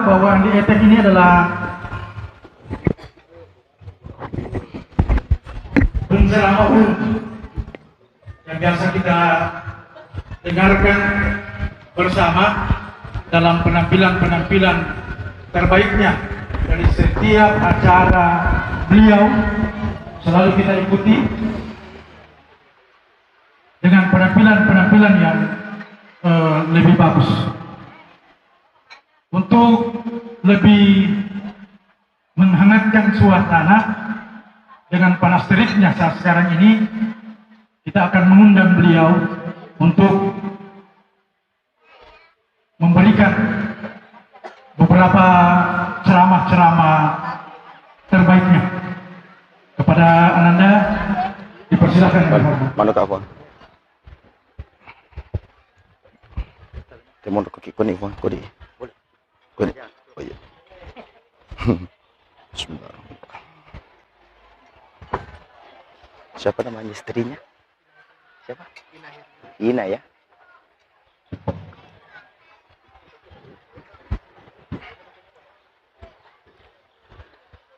bahwa yang dietek ini adalah penceramah umum yang biasa kita dengarkan bersama dalam penampilan-penampilan terbaiknya dari setiap acara beliau. Selalu kita ikuti dengan penampilan-penampilan yang lebih bagus. Untuk lebih menghangatkan suasana dengan panas teriknya saat sekarang ini, kita akan mengundang beliau untuk memberikan beberapa ceramah-ceramah terbaiknya kepada Ananda. Dipersilakan. Mana kak apa? Temu kaki kuning pun kodi. Boleh. Kodi. Oh iya. Bismillahirrahmanirrahim. Siapa namanya istrinya? Siapa? Ina ya.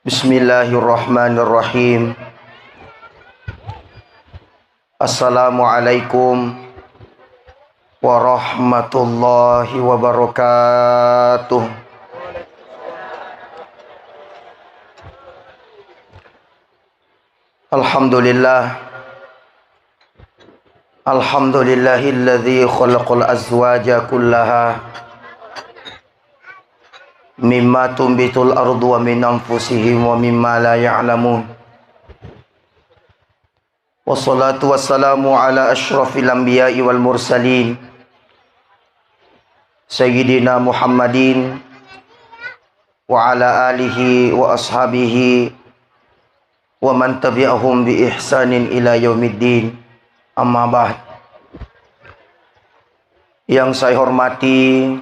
Bismillahirrahmanirrahim. Assalamualaikum warahmatullahi wabarakatuh. Alhamdulillah. Alhamdulillahilladzi khalaqal azwaja kullaha mimma tumbitul ardu wa min anfusihim wa mimma la ya'lamun. Wassalatu wassalamu ala asyrafil anbiya'i wal mursalin Sayyidina Muhammadin wa ala alihi wa ashabihi wa man tabi'ahum bi ihsanin ila yaumiddin. Amma ba'd. Yang saya hormati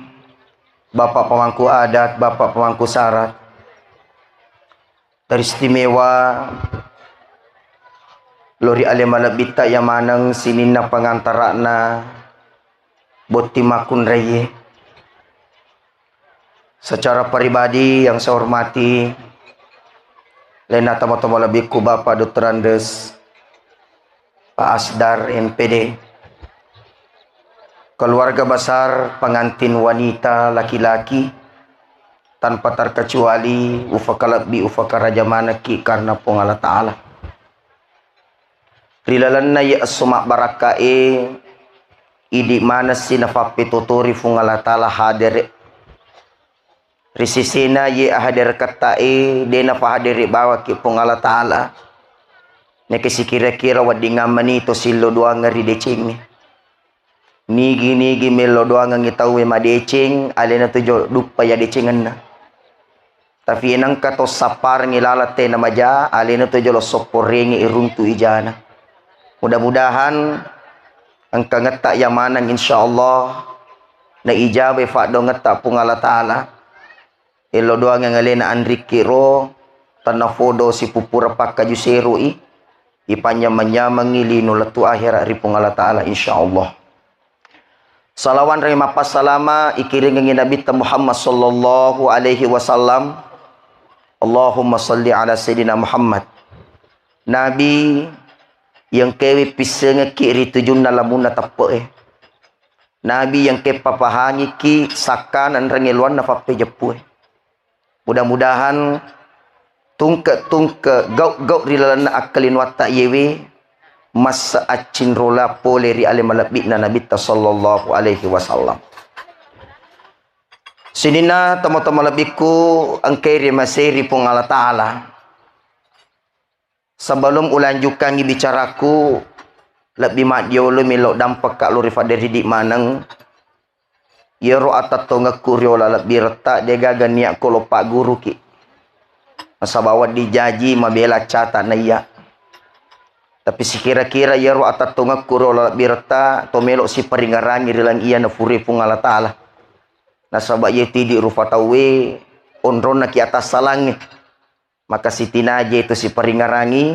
Bapak pemangku adat, Bapak pemangku syarat, teristimewa Lori Alemalabita yang manang sinina pengantarana boti makun reye. Secara pribadi yang saya hormati Lena tamu-tamu lebih ku Bapak Dr. Andes, Pak Asdar NPD, keluarga besar pengantin wanita laki-laki tanpa terkecuali ufakalabi ufakaraja manaki karena Allah Ta'ala. Rilalanna ya asma barakae idi mana sinafapi tutori fungala ta'ala hadir risisina ya hadir katae dena fahadiri bawa ki fungala ta'ala nekesi kira-kira wadinga manito silo doang ngari decing nigi melo doang ngitawe madecing alena tujo dupa ya decingan na tapi enang kato sapar ngilalate na maja alena tujo lo soporengi iruntu ijana. Mudah-mudahan ang kangeta yamanang insyaallah na ijabe fado ngeta pung Allah Ta'ala elo doang nga ngalena Andri Kiro tanafodo si pupura pakajusero ipanyamanyamang ngilino latu akhir ri pung Allah Ta'ala insyaallah. Salawan ray mapasalama ikiring ng Nabi Muhammad sallallahu alaihi wasallam. Allahumma salli ala sayyidina Muhammad. Nabi yang kewe pisang ki ritujun na lamun na tapo Nabi yang ke papahangi ki sakan an rangiluan na papejepu Mudah-mudahan tungke gau rilalan na akalin wata yewe masa acin rola pole ri alimalabik na Nabi sallallahu alaihi wasallam. Sinina tamo-tamo labiku ang kiri masiri pong Allah Ta'ala. Sebelum ulanjukan bicaraku lebih madio lu milo dampak kak luri faderi di manang yero atato ngakuriola lebih retak dia gagan niak kolo pak guru ki masa bawa dijaji mabela cata naya tapi si kira-kira yero atato ngakuriola lebih retak to melo si peringarangi rilang iya na furi pung Allah Ta'ala nasabak yeti di rufatawe onrona ki atas salangit. Maka si tinaje itu si peringarangi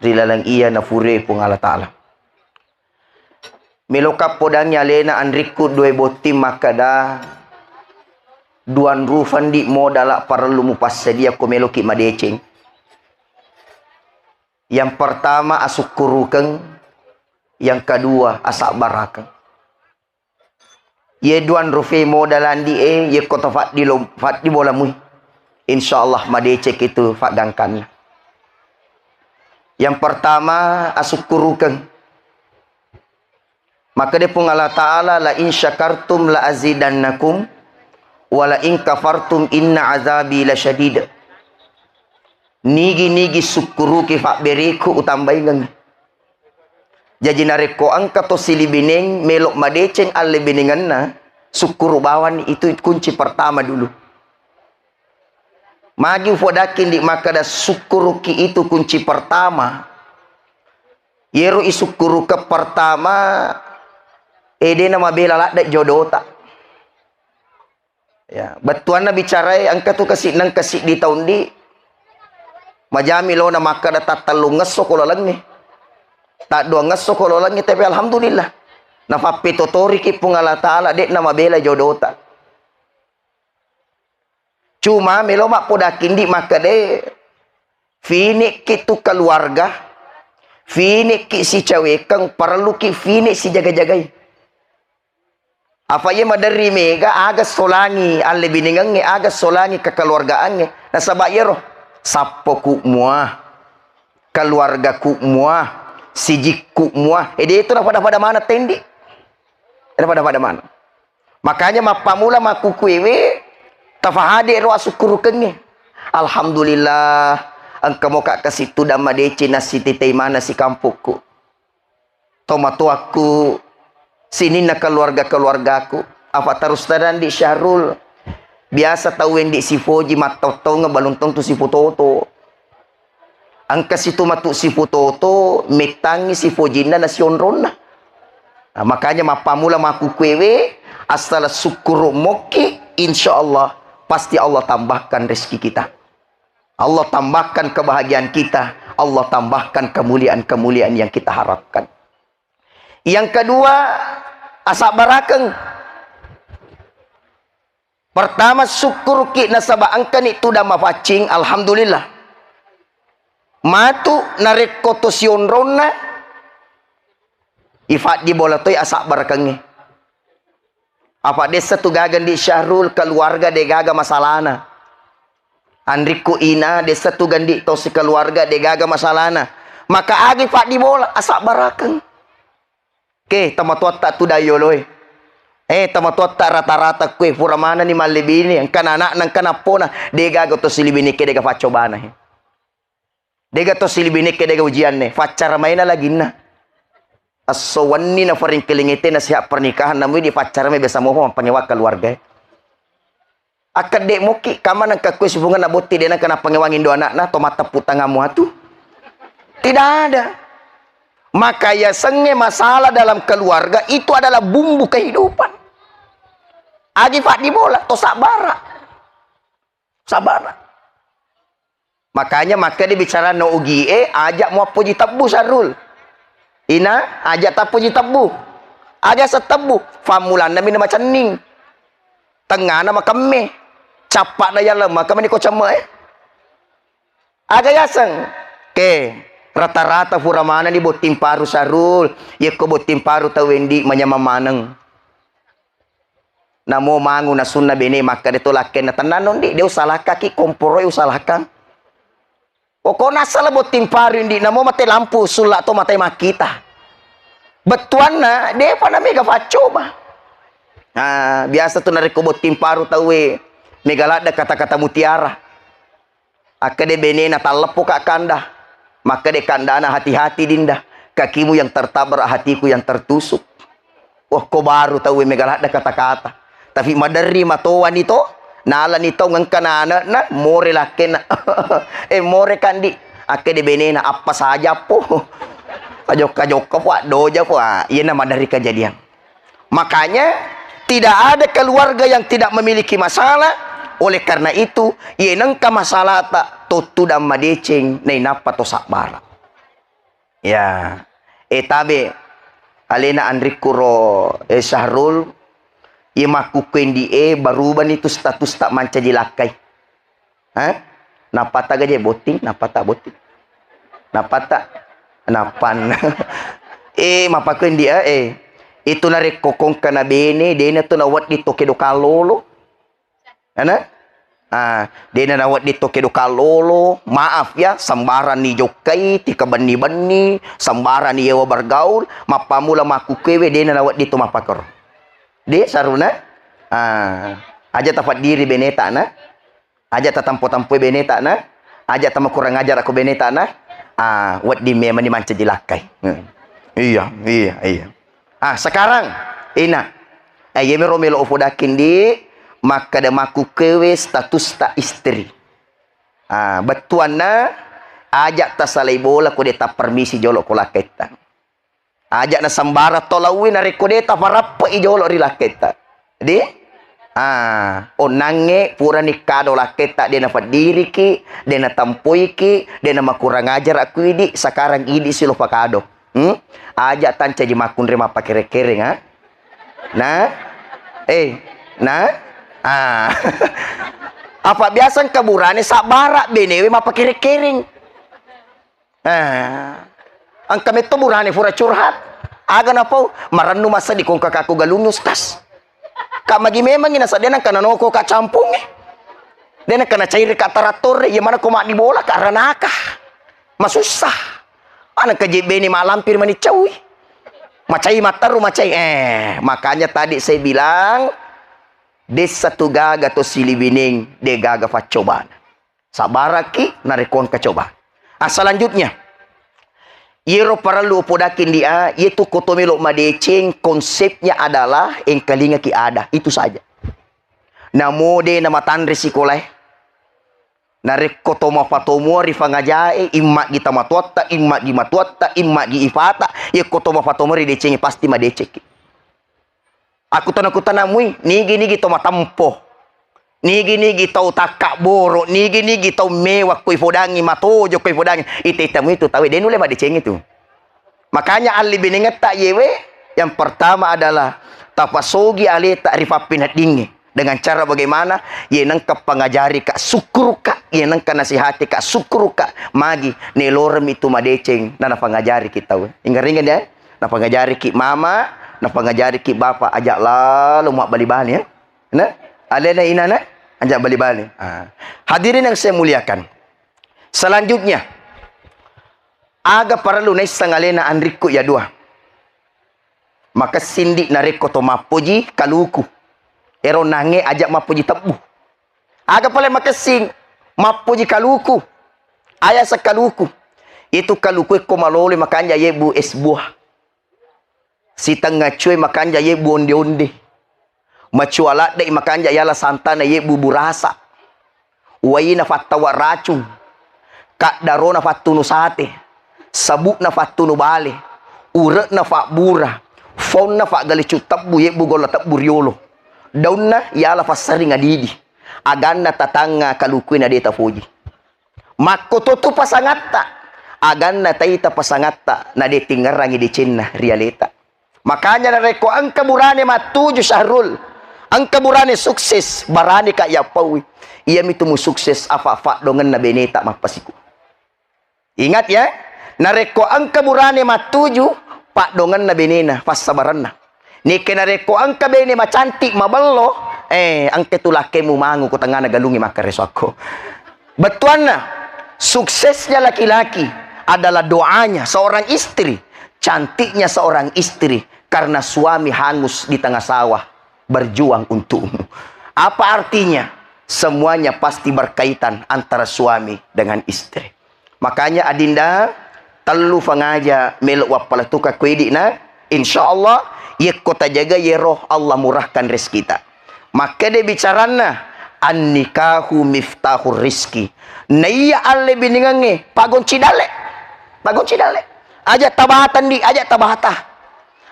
rilalang iya na fure pung Allah Ta'ala. Milokap podangnya lena anriku dua boti makada duan rufan di modala perlu mupas sedia komeloki madeceng. Yang pertama asukurukeng, yang kedua asabaraken. Ye duan rufe modalan di ye kota fat di bola mui. Insyaallah madecek itu fat gangkan. Yang pertama asukurukeng. Maka dia pun Allah Ta'ala la in syakartum la azidannakum wa la in kafartum inna azabi la syadid. Nigi sukuruki fak beriku utambai ngang. Jadi nareko angka to silibineng melok madeceng alle biningan na sukuru bawan itu kunci pertama dulu. Magi fodakin di makada sukuruki itu kunci pertama. Yeru isukuru ke pertama ede nama bela lak dak jodoh tak. Ya, batuan na bicara angka tu kasih nang kasih di tahun di majami lo na makada tatalu ngeso kolo lang ni. Tak dua ngeso kolo lang ni tapi alhamdulillah. Na fapi totori ki pung Allah Ta'ala dek nama bela jodoh tak. Cuma melo mak podakin di makade finik kitu keluarga. Finik ki si cewek kang perlu ki finik si jaga-jagai. Apa ye madari mega aga solangi alle biningange aga solangi kekeluargaange. Na sabak ye roh sappo ku mua keluarga ku mua sijik ku mua. Ede itu pada mana tendi? Pada mana? Makanya mapamula makukuewe tafahade ro asukurukenge. Alhamdulillah engkau mau kak kasih tu dama dece nasi titai mana si kampukku. Tomatu aku sini na keluargaku. Apa terus taran di Syahrul. Biasa tahu yang di si Foji matau-tau ngebaluntong tu si Putoto. Angka situ matu si Putoto metangi si Fojina na si Onrona. Nah, makanya mapamula maku kwewe asal syukur moki insyaallah pasti Allah tambahkan rezeki kita. Allah tambahkan kebahagiaan kita. Allah tambahkan kemuliaan-kemuliaan yang kita harapkan. Yang kedua asabaraken. Pertama syukur ki nasaba angkan itu dah mafacing alhamdulillah. Matu narik kotosion rona ifat di bola toy asabarakengi. Apa desa tu gagan di Syahrul keluarga de gaga masalana. Andriku ina desa tu gandi to si keluarga de gaga masalana. Maka agi fat di bola asabaraken. Ke tamatuat tak tu dayoloy. Tamatuat tak rata-rata kue pura mana ni malibini yang kanana nang kanapona dega goto silibini ke dega facobana he. Dega to silibini ke dega ujian ne facar maina lagi na. Asowani na faring kelingite na siap pernikahan namu di facar me besa moho pangewa keluarga. Akad dek moki kama nang kakue sibungan na boti dena kana pangewangin do anak na tomata putangamu atu. Tidak ada. Maka ya senge masalah dalam keluarga itu adalah bumbu kehidupan. Agi fat di bola to sabara. Makanya maka dia bicara no ugi ajak mau puji tebu Sarul. Ina ajak tak puji tebu. Ajak setebu. Famulan na mina macam ning. Tengah nama kami. Capak na yalam kami ni ko cama Aga yasang. Rata-rata furamana ni botim paru Sarul. Ya ko botim paru tawendi manyamamanang. Namo mangu na sunna bene maka dito laken na tananon di. Dia usalah kaki komporoy usalah kang. O ko nasala botim paru hindi. Namo mati lampu sulak to matay makita. Betuan na. Dia pa na mega facho ba. Biasa to narik ko botim paru tawe. Megalada kata-kata mutiara. Akade bene na talepo ka kanda. Maka de kandana hati-hati dinda. Kakimu yang tertabrak, hatiku yang tertusuk. Ko baru tahu megalada kata-kata. Tapi madari matoan itu, nalan itu ngangkanana na more laken na. More kandi. Ake de benena apa saja po. Ajok-ajok po, doja po. Iyan na madari kejadian. Makanya tidak ada keluarga yang tidak memiliki masalah. Oleh karena itu, iyan ka masalah tak tutu dan madeceng na inapa to sakbara. Ya, tabe alena andrikuro Syahrul Ia makukuen di baruban itu status tak manca jilakai. Napa tak gaje boting, napa tak boting. Napa tak napan. Mapakuen dia itu narik kokong kana bene, dena tu nawat dito kedo kalolo. Dena nawat dito kedo kalolo. Maaf ya, sambaran ni jokai, tika bani-bani, sambaran ni yewa bergaul, mapamula makukewe, dena nawat dito mapakor. De saruna, aja tafat diri beneta na, aja tatampo-tampo beneta na, aja tama kurang ajar aku beneta na, wat di memang ni manca jilakai. Iya. Sekarang ina yemi romelo upodakin di maka da maku kewe status tak istri. Betuana ajak ta salai bola ko deta permisi jolok ko laketa. Ajak na sambara tolawi na reko deta parappa i jolok ri laketa. Di onange pura nikado laketa dena padiri ki, dena tampoi ki, dena makurang ajar aku idi sekarang idi silo pakado. Ajak tanca ji makun rema pakere-kering apa biasa kaburane sabara benewe mapakere-kering. Ang kami to burane fura curhat. Aga na po maranu masa di kong kakaku galungos tas. Kamagi memang ina sa denang kananoko ka campung denang kana cair ka tarator ya mana ko di bola ka ranaka. Masusah. Anak KJB ini malampir mani cawi. Macai mataru macai. Makanya tadi saya bilang desa tu gaga to silibining de gaga facobaan. Sabaraki narekuan kecobaan. Selanjutnya Yero perlu podakin dia yaitu kotomelo madeceng konsepnya adalah engkalinga ki ada itu saja. Namode nama tanre sikoleh narek kotoma patomo rifangajae imma gita matuatta imma gi matuatta imma gi ifata ye kotoma patomo ri decengi pasti madeceki. Aku tanamui nigi toma tampo nigi tau takak boro nigi tau mewah koi fodangi matojo koi fodangi itamu itu tahu denu le madecengi itu. Makanya ali biningat tak yewe yang pertama adalah tapasogi ali tak rifapin dingi. Dengan cara bagaimana? Ye nangka pangajari kak sukru kak, ye nangka nasihati kak sukru kak, magi nelorem itu madeceng, na pangajari kita. Ingat-ingat ya, na pangajari ki mama, na pangajari ki bapa, ajak lalu mak bali-bali ya. Nah, alena inana, ajak bali-bali. Hadirin yang saya muliakan. Selanjutnya, aga perlu nais sangalena andriku ya dua. Maka sindik nareko to mapoji kaluku. Ero nange ajak mapuji tebu. Aga pale makasing mapuji kaluku. Ayah sekaluku. Itu kaluku ko malole makanya yebu esbuah. Si tengah cuy makanya yebu onde-onde. Macualat dai makanya yala santana yebu burasa. Waina fatawa racun. Kak darona fatunu sate. Sabuk na fatunu bale. Uret na fak bura. Faun na fak galicu tebu yebu gola tebu riolo. Daunna yala fasari ngadidi aganna tatanga kalukui na deta fuji makototu pasangatta aganna taita pasangatta na detingarangi di cinna realita. Makanya nareko ang kaburane matuju syahrul ang kaburane sukses barani ka yapawi iya mitumu sukses apa dongen na beneta mapasiku. Ingat ya, nareko ang kaburane matuju pak dongen na benena pas sabaranna. Ni kenareko ang kabene macantik mabalo ang ketulake mu mangu ko tanga nagalungi makareso ako. Betuan na suksesnya laki-laki adalah doanya seorang istri, cantiknya seorang istri karena suami hangus di tengah sawah berjuang untukmu. Apa artinya? Semuanya pasti berkaitan antara suami dengan istri. Makanya adinda telu fangaja melok wapalatuka kwedina insyaallah ye kota jaga ye roh Allah murahkan rezeki kita. Maka dia bicarana an-nikahu miftahur rizki. Naiya alle biningange pagon cidale. Aja tabahatan di aja tabahata.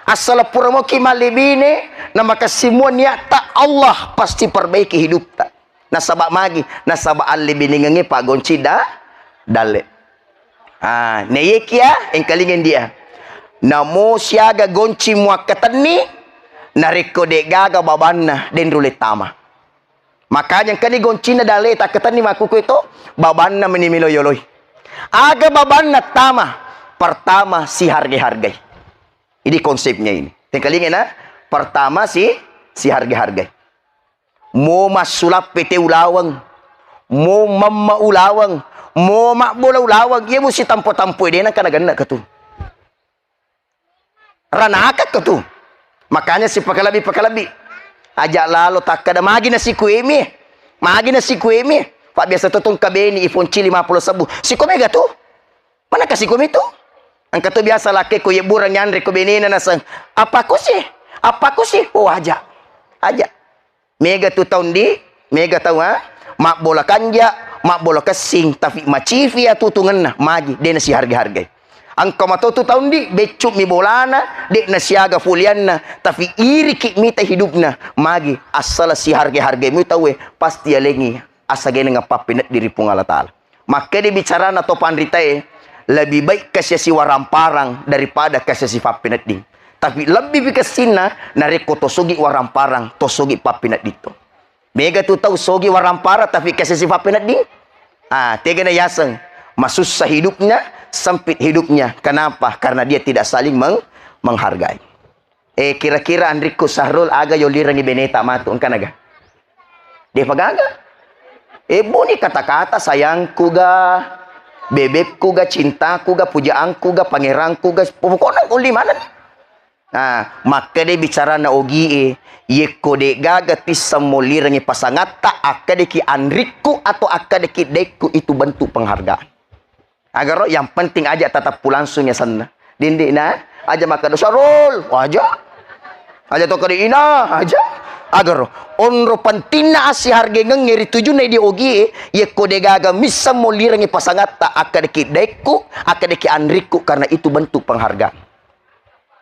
Asal puramo ki malibine na makasimua niata Allah pasti perbaiki hidup ta. Nasaba magi nasaba alle biningange pagon cidale. Neyekia engkalingen dia. Namo siaga gonci muakatani nariko de gaga babanna den rulet tama. Makanya kani goncina dale tak ketani makuku itu babanna menimilo yoloi. Aga babanna tama. Pertama si hargai-hargai. Ini konsepnya ini. Tengkalingin na. Pertama si hargai-hargai. Mo masulap pete ulawang. Mo mamma ulawang. Mo makbola ulawang. Ia mesti tampo-tampo dia nak kena ke tu. Ranakat ke tu. Makanya si pakalabi. Ajak lalu tak kada magi nasi kuemi. Magi nasi kuemi. Pak biasa tutong kabeni ifonci 50 sabu. Si komega tu. Mana kasih komi tu? Angkat tu biasa laki ko ye burang nyandre ko benina nasang. Apa ko sih? Oh aja. Mega tu tahun di. Mega tahu ha? Mak bola kanja. Mak bola kesing. Tapi macivi ya tutungan na. Magi. Dia nasi harga-hargai. Angka matau tu tahun di becuk mi bolana dek nasiaga fulianna tapi iri ki mita hidupna magi asal si harga-harga mu tahu pasti alengi asa gene ngapapinet diri pung Allah taala. Maka dia bicara na to pandritae lebih baik kasih si waramparang daripada kasih si papinet ding. Tapi lebih bikasina nareko tosogi waramparang tosogi papinet dito. Mega tu tahu sogi warampara tapi kasih si papinet ding. Tega na yasang masusah hidupnya, sempit hidupnya. Kenapa? Karena dia tidak saling menghargai. Kira-kira Andriko Sahrul aga yolirangi beneta matu engkan aga. Dia pagaga. Buni kata-kata sayangku ga, bebekku ga, cintaku ga, pujaanku ga, pangeranku ga, pokoknya uli mana. Maka dia bicara na ogi yeko de gaga pisam molirangi pasangata akadeki Andriko atau akadeki deku itu bentuk penghargaan. Agar yang penting aja tetap pulangsungnya sana. Dindi na aja makan dosa rol, aja to kali ina aja. Agar onro pentina asi harga ngeri tuju na di ogi ye kode gaga misa molirangi pasangata akadeki deku akadeki Andriku karena itu bentuk penghargaan.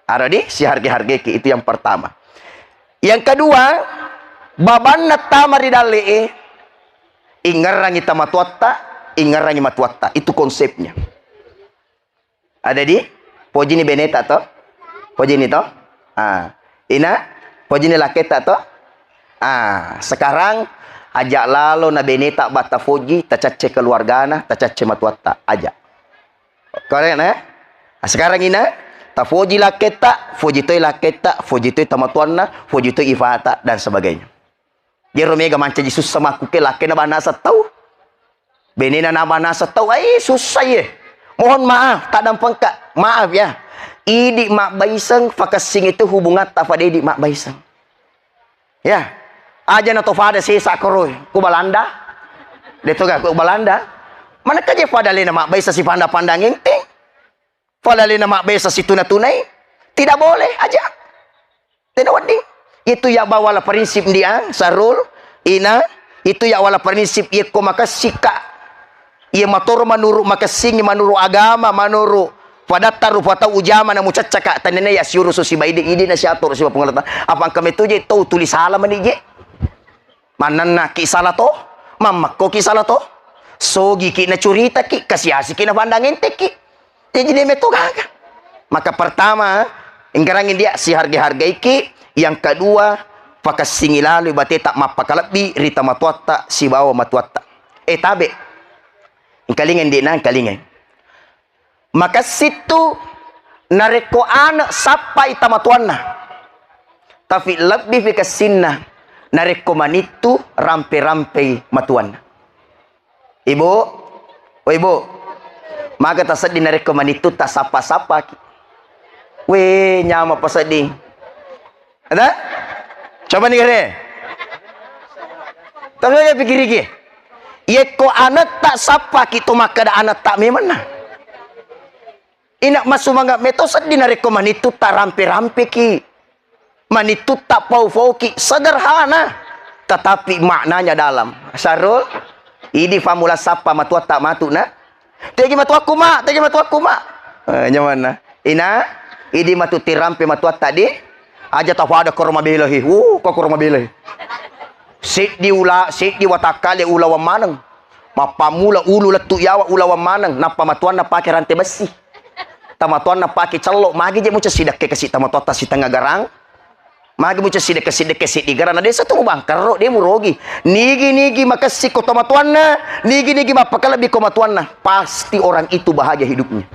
Aradi si harga ki itu yang pertama. Yang kedua, babanna tamari dale ingarangi tamatuatta ingarangi matuatta itu konsepnya ada di pojini beneta to pojini to ina pojini laketa to sekarang ajak lalo na beneta bata foji tacace keluargana tacace matuatta aja karen sekarang ina ta foji laketa foji toy laketa foji toy tamatuanna foji toy ifata dan sebagainya jero mega manca Jesus sama kuke lakena banasa tahu benena nama nasa tahu susah ye. Mohon maaf, tak dampang kak. Maaf ya. Idi mak baisang fakasing itu hubungan tafade idi mak baisang. Ya. Aja na tofada sisa koroy. Ku Balanda. Deto ga ku Balanda. Mana kaje pada lena mak baisa si panda-pandang inting. Pada lena mak baisa si tunai-tunai. Tidak boleh aja. Tidak wading. Itu ya bawalah prinsip dia, Sarul, ina. Itu ya wala prinsip ia ko makasika. Ia matoro manuru makasingi manuru agama manuru pada taru pada ujama na mucacaka tanene ya siuru so si baide idi na siator si pengalatan apa kami tu je tau tulis salah manije mananna ki salah to mamakko ki salah to sogi ki na curita ki kasiasi ki na pandangin ki jadi meto gaga. Maka pertama ingkarangin dia si hargai ki, yang kedua pakasingi lalu bate tak mapakalabi rita matuatta si bawa matuatta tabe kalingen di nang kalingen. Maka situ nareko anak sampai tamatuanna. Tapi lebih fikasinna nareko manitu rampe-rampe matuanna. Ibu, ibu. Maka tasadi nareko manitu tasapa-sapa. We nyama pasadi. Ada? Coba nih kare. Tapi ya pikir iki. Yeko anak tak sapa kita maka ada anak tak memana. Inak masuk mangga meto sedih nareko manitu tak rampe-rampe ki. Manitu tak pau-pau ki. Sederhana. Tetapi maknanya dalam. Sarul. Ini famula sapa matua tak matu na. Tegi matu aku mak. Tegi matu aku mak. Nyaman. Ina. Ini matu tirampe matua tadi. Aja tak ada korma belahi. Kok korma belahi. Sik di watakale ulawa manang. Mapamula ulu letu yawa ulawa manang. Napa matuan na pakai rantai besi. Tamatuan na pakai celok. Magi je muca sidak ke kasih tamatuan si tengah garang. Magi mucha sidek di garana desa tu bangkar ro dia murogi. Nigi makasih ko tomatuanna, nigi mapakalabi ko matuanna. Pasti orang itu bahagia hidupnya.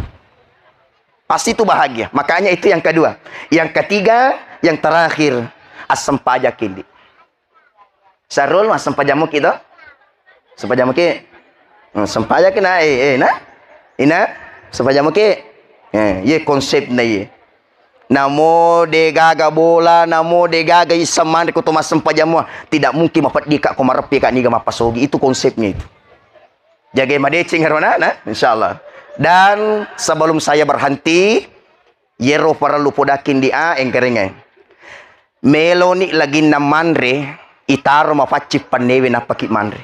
Pasti itu bahagia. Makanya itu yang kedua. Yang ketiga, yang terakhir, asam pajak ini. Sarul asam pajamu kita. Asam pajamu ki. Asam pajak na na. Ina asam pajamu ki. Ye konsep na ye. Namo de gaga bola, namo de gaga isaman ko tomasam pajamu. Tidak mungkin mapat di kak ko marapi kak niga mapasogi. Itu konsepnya itu. Jaga madecing harwana na, insyaallah. Dan sebelum saya berhenti, yero para lupodakin dia engkeringe. Meloni lagi na manre, itaro mapacip panewe na pakit manre.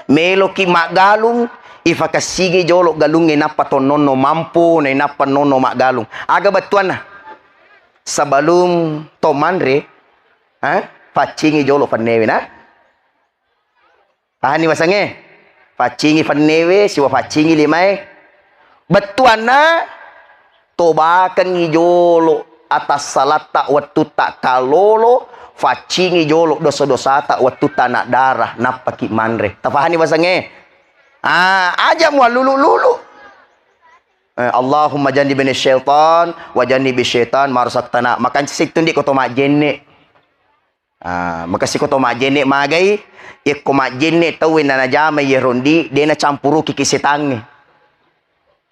Melo ki magalung, ifakasigi jolo galunge na patonono mampu na inapa nono magalung. Aga batuan na. Sebelum to manre, pacingi jolo panewe na. Ahani wasange. Pacingi panewe, siwa pacingi limai. Betuana tobakan ngijolo atas salata waktu tak kalolo, pacingi jolo dosa-dosa tak waktu tak nak darah napaki manre. Tafahani basange. Aja mua lulu. Allahumma jannibni syaitan wa jannibi syaitan marsaktana. Makan situ ndi ko to mak jenne. Makasih ko to mak jenne magai. Iko majene tawin na najama yerondi dia na campuru kiki setang.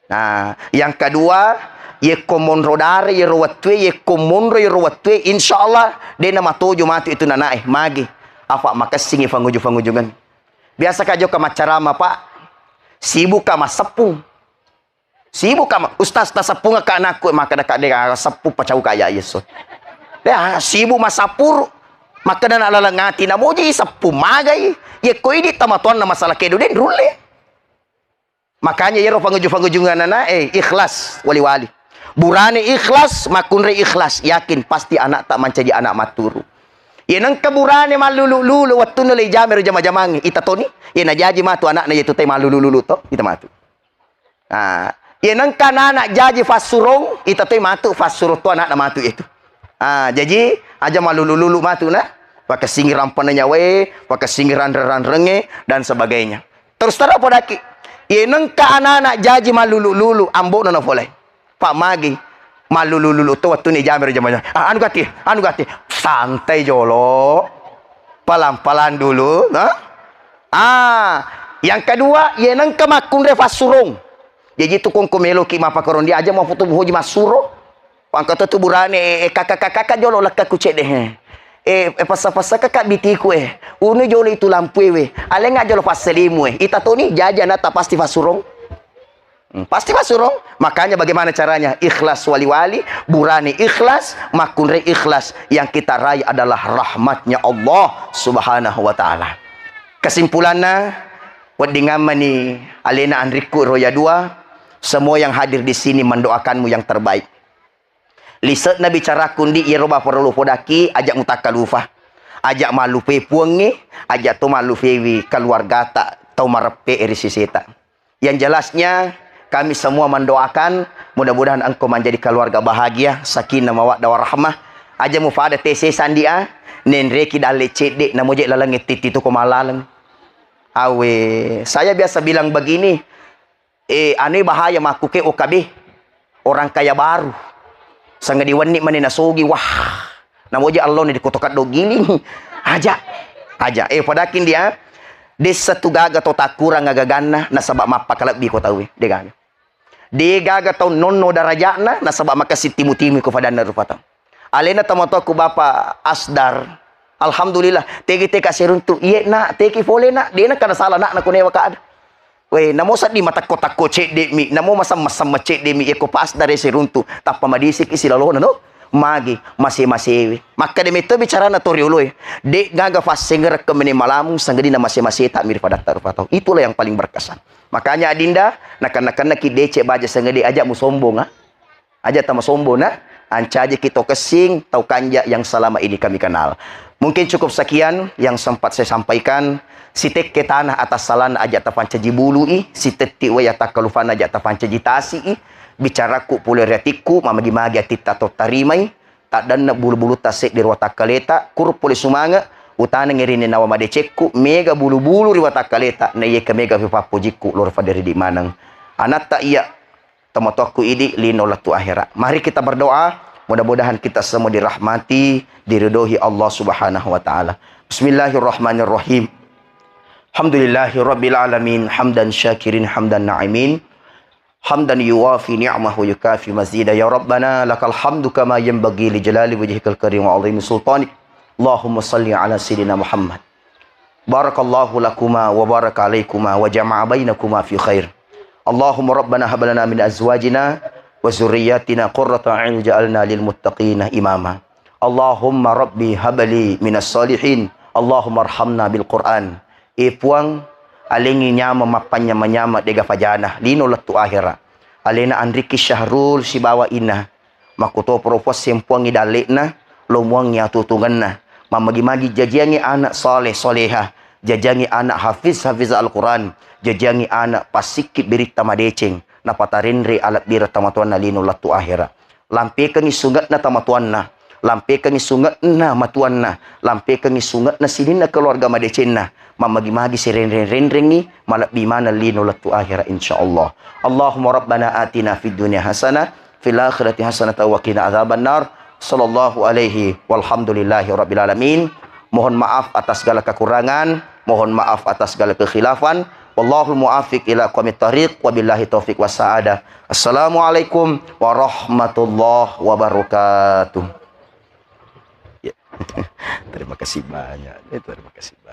Nah, yang kedua, iko monrodare yerowatwe, iko monro yerowatwe, insyaallah dia na matojo matu itu nanae magi. Apa makasih fanguju-fangujungan. Biasa kajo ka macarama Pak. Sibuk ka masepung. Sibuk ka ustaz ta sepung ka anakku maka dekat dia sepuh pacau kaya Yesus. Dia sibuk masapur. Maka dan ala ngati na moji sapu magai ye koi di tamatuan na masalah kedo den rule. Makanya ye ro fanguju-fangujungan na ikhlas wali-wali. Burane ikhlas makunre ikhlas yakin pasti anak tak menjadi anak maturu. Ye nang kaburane malulu-lulu wattu no le jamer jama-jamangi itatoni ye na jaji matu anak na ye tu tay malulu-lulu to ita matu. Ye nang kanana jaji fasurong ita tay matu fasuro to anak na matu itu. Jadi aja malulu-lulu matu na pakai singiran panenyawe, pakai singiran renge dan sebagainya. Terus tara podaki. Ye nang ka anak jaji malulu-lulu ambo na boleh. Pak magi malulu-lulu to waktu ni jamir jamanya. Anu gati. Santai jolo. Pelan-pelan dulu, yang kedua ye nang ka makun refasurong. Jadi tukung komelo ki mapakaron dia aja mau foto buhoji masuro. Pangkata tu burane kakak jolo laka kucek deh. Pasa kakak bitiku unu jolo itu lampu ale nggak jolo paselimu ita to ni jajana tak pasti fasurong. Pasti fasurong. Makanya bagaimana caranya? Ikhlas wali-wali, burani ikhlas, makunre ikhlas. Yang kita raih adalah rahmatnya Allah Subhanahu wa taala. Kesimpulannya wadingamani alena Andriku Roya 2, semua yang hadir di sini mendoakanmu yang terbaik. Liset nabi cara kundi iroba perlu podaki ajak mutakalufah ajak malu pe puangi ajak to malu fewi keluarga tak tau marepe erisiseta. Yang jelasnya kami semua mendoakan mudah-mudahan engkau menjadi keluarga bahagia sakinah mawaddah warahmah aja mufada tese sandia nenreki dale cedek namoje lalang titi tu komalalang awe. Saya biasa bilang begini ane bahaya makuke OKB orang kaya baru sanga diwanik manina sogi wah namoja Allah ni dikotokat do giling aja padakin dia desa tu gaga to takura ngagagana na sabab mapakalak bi ko tawi de gaga de gaga to nonno darajana na sabab makasi timu-timu ko fadana rupata alena tamoto ku bapa Asdar alhamdulillah tegi kasirun tu iye na teki fole na de na kana salah na kunewa ka ada. Weh, namo sa di mata kotak cek demi, namo masam cek demi eko pas dari seruntu, tapa madisik isi lalo no, magi masih. Maka demi itu bicara na toriuloy, de gaga fas senger ke meni malamu sanggadi na masih tak mirip pada tarufatau. Itulah yang paling berkesan. Makanya Adinda, nak ki dece baja sanggadi ajak mu sombong aja tama sombong anca aja kita kesing tau kanja yang selama ini kami kenal. Mungkin cukup sekian yang sempat saya sampaikan. Sitek ke tanah atas salan ajak tapanca jibului, sitek waya takalufan ajak tapanca jitasi, bicara ku pule retiku, mamagi-magi atita to tarimai, tak dan bulu-bulu tasik di ruwata kaleta kur poli sumanga utana ngirini nawa madecekku mega bulu-bulu di ruwata kaleta na ye ke mega pipapo jikku lor faderi di manang anak tak iya tamatoku idi lino latu akhirat. Mari kita berdoa mudah-mudahan kita semua dirahmati diridhoi Allah Subhanahu wa taala. Bismillahirrahmanirrahim. Alhamdulillahirabbil alamin hamdan syakirin hamdan na'imin hamdan yuwafi ni'amahu yukafi mazida ya rabbana lakal hamdu kama yanbaghi li jalali wajhikal karim wa 'azimi sultanik. Allahumma salli ala sayyidina Muhammad. Barakallahu lakuma wa baraka alaikuma wa jama'a bainakuma fi khair. Allahumma rabbana hab lana min azwajina wa zurriyyatina qurrata a'yun ja'alna lil muttaqina imama. Allahumma rabbi habli minas salihin. Allahumma arhamna bil Qur'an. Puang alingi nyama mapanya menyama dega fajana lino latu akhira alena Andriki Syahrul si bawa ina makuto propos sempuang idalekna lomuang nya tutunganna mamagi-magi jajangi anak saleh soleha jajangi anak hafiz Al-Quran jajangi anak pasikit berita madeceng na patarinre alat bira tamatuanna lino latu akhira lampekan isungatna tamatuanna lampekan isungatna matuanna lampekan isungatna sinina keluarga madecenna mamagi-magi si renrengi malak bimana lino latu akhirah insyaallah. Allahumma rabbana atina fid dunya hasanah fil akhirati hasanah wa qina adzaban nar. Sallallahu alaihi walhamdulillahi rabbil alamin. Mohon maaf atas segala kekurangan, mohon maaf atas segala kekhilafan. Wallahul muwaffiq ila aqwamit thariq wa billahi taufiq was saadah. Assalamualaikum warahmatullahi wabarakatuh. Ya. Terima kasih banyak. Terima kasih banyak.